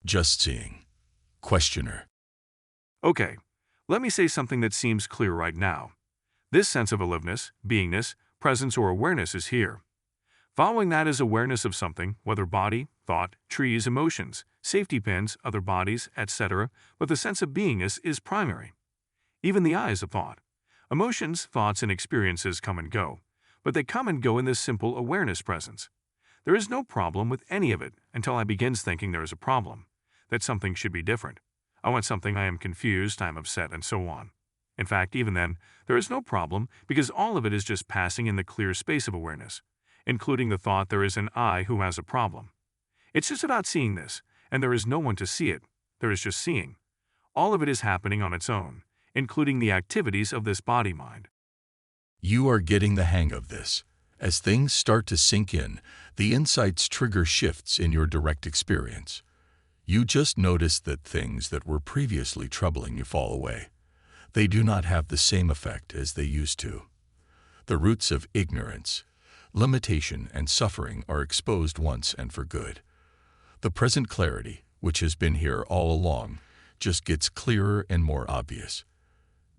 Just seeing. Questioner. Okay, let me say something that seems clear right now. This sense of aliveness, beingness, presence, or awareness is here. Following that is awareness of something, whether body, thought, trees, emotions, safety pins, other bodies, etc., but the sense of beingness is primary. Even the eye is a thought. Emotions, thoughts, and experiences come and go, but they come and go in this simple awareness presence. There is no problem with any of it until I begins thinking there is a problem, that something should be different. I want something, I am confused, I am upset, and so on. In fact, even then, there is no problem because all of it is just passing in the clear space of awareness, including the thought there is an I who has a problem. It's just about seeing this, and there is no one to see it, there is just seeing. All of it is happening on its own, including the activities of this body-mind. You are getting the hang of this. As things start to sink in, the insights trigger shifts in your direct experience. You just notice that things that were previously troubling you fall away. They do not have the same effect as they used to. The roots of ignorance, limitation, and suffering are exposed once and for good. The present clarity, which has been here all along, just gets clearer and more obvious.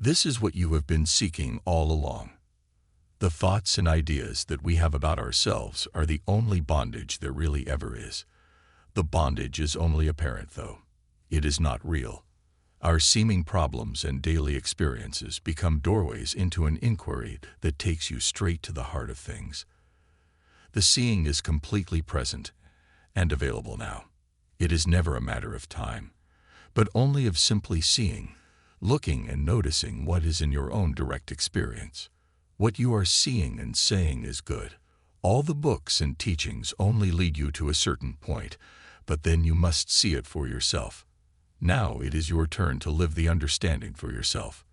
This is what you have been seeking all along. The thoughts and ideas that we have about ourselves are the only bondage there really ever is. The bondage is only apparent, though. It is not real. Our seeming problems and daily experiences become doorways into an inquiry that takes you straight to the heart of things. The seeing is completely present and available now. It is never a matter of time, but only of simply seeing, looking and noticing what is in your own direct experience. What you are seeing and saying is good. All the books and teachings only lead you to a certain point, but then you must see it for yourself. Now it is your turn to live the understanding for yourself.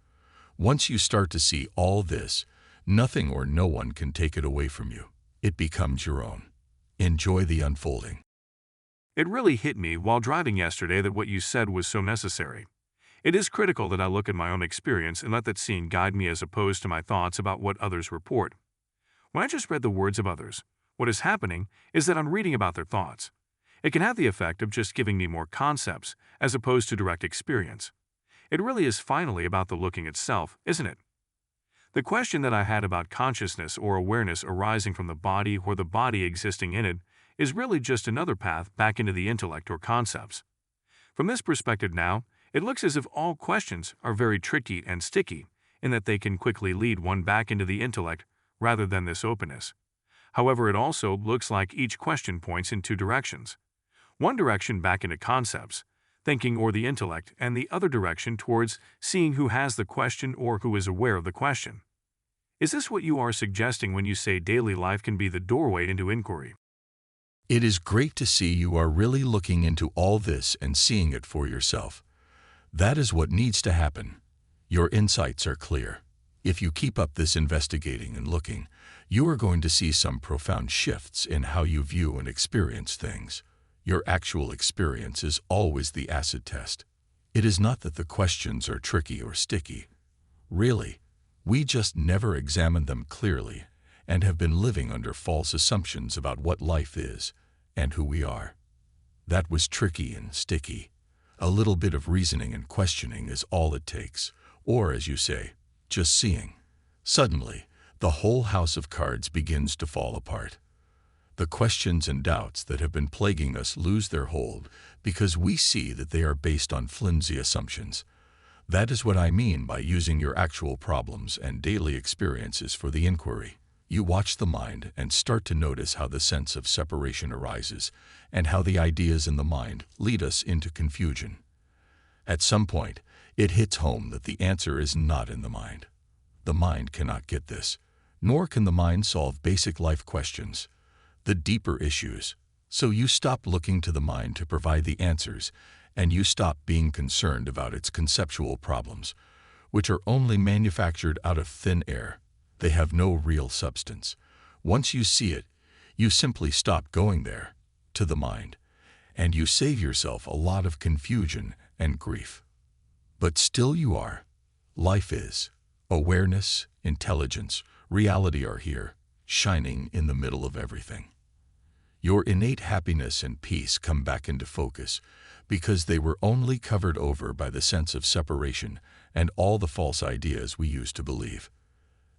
Once you start to see all this, nothing or no one can take it away from you. It becomes your own. Enjoy the unfolding. It really hit me while driving yesterday that what you said was so necessary. It is critical that I look at my own experience and let that seeing guide me as opposed to my thoughts about what others report. When I just read the words of others, what is happening is that I'm reading about their thoughts. It can have the effect of just giving me more concepts as opposed to direct experience. It really is finally about the looking itself, isn't it? The question that I had about consciousness or awareness arising from the body or the body existing in it is really just another path back into the intellect or concepts. From this perspective now, it looks as if all questions are very tricky and sticky in that they can quickly lead one back into the intellect rather than this openness. However, it also looks like each question points in two directions. One direction back into concepts, thinking or the intellect, and the other direction towards seeing who has the question or who is aware of the question. Is this what you are suggesting when you say daily life can be the doorway into inquiry? It is great to see you are really looking into all this and seeing it for yourself. That is what needs to happen. Your insights are clear. If you keep up this investigating and looking, you are going to see some profound shifts in how you view and experience things. Your actual experience is always the acid test. It is not that the questions are tricky or sticky. Really, we just never examine them clearly and have been living under false assumptions about what life is and who we are. That was tricky and sticky. A little bit of reasoning and questioning is all it takes, or as you say, just seeing. Suddenly, the whole house of cards begins to fall apart. The questions and doubts that have been plaguing us lose their hold because we see that they are based on flimsy assumptions. That is what I mean by using your actual problems and daily experiences for the inquiry. You watch the mind and start to notice how the sense of separation arises and how the ideas in the mind lead us into confusion. At some point, it hits home that the answer is not in the mind. The mind cannot get this, nor can the mind solve basic life questions, the deeper issues. So you stop looking to the mind to provide the answers, and you stop being concerned about its conceptual problems, which are only manufactured out of thin air. They have no real substance. Once you see it, you simply stop going there, to the mind, and you save yourself a lot of confusion and grief. But still you are. Life is. Awareness, intelligence, reality are here, shining in the middle of everything. Your innate happiness and peace come back into focus because they were only covered over by the sense of separation and all the false ideas we used to believe.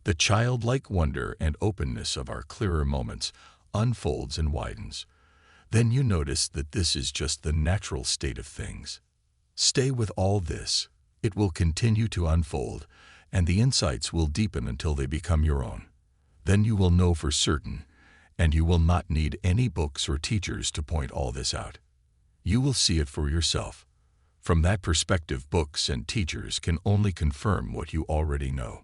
The childlike wonder and openness of our clearer moments unfolds and widens. Then you notice that this is just the natural state of things. Stay with all this. It will continue to unfold, and the insights will deepen until they become your own. Then you will know for certain, and you will not need any books or teachers to point all this out. You will see it for yourself. From that perspective, books and teachers can only confirm what you already know.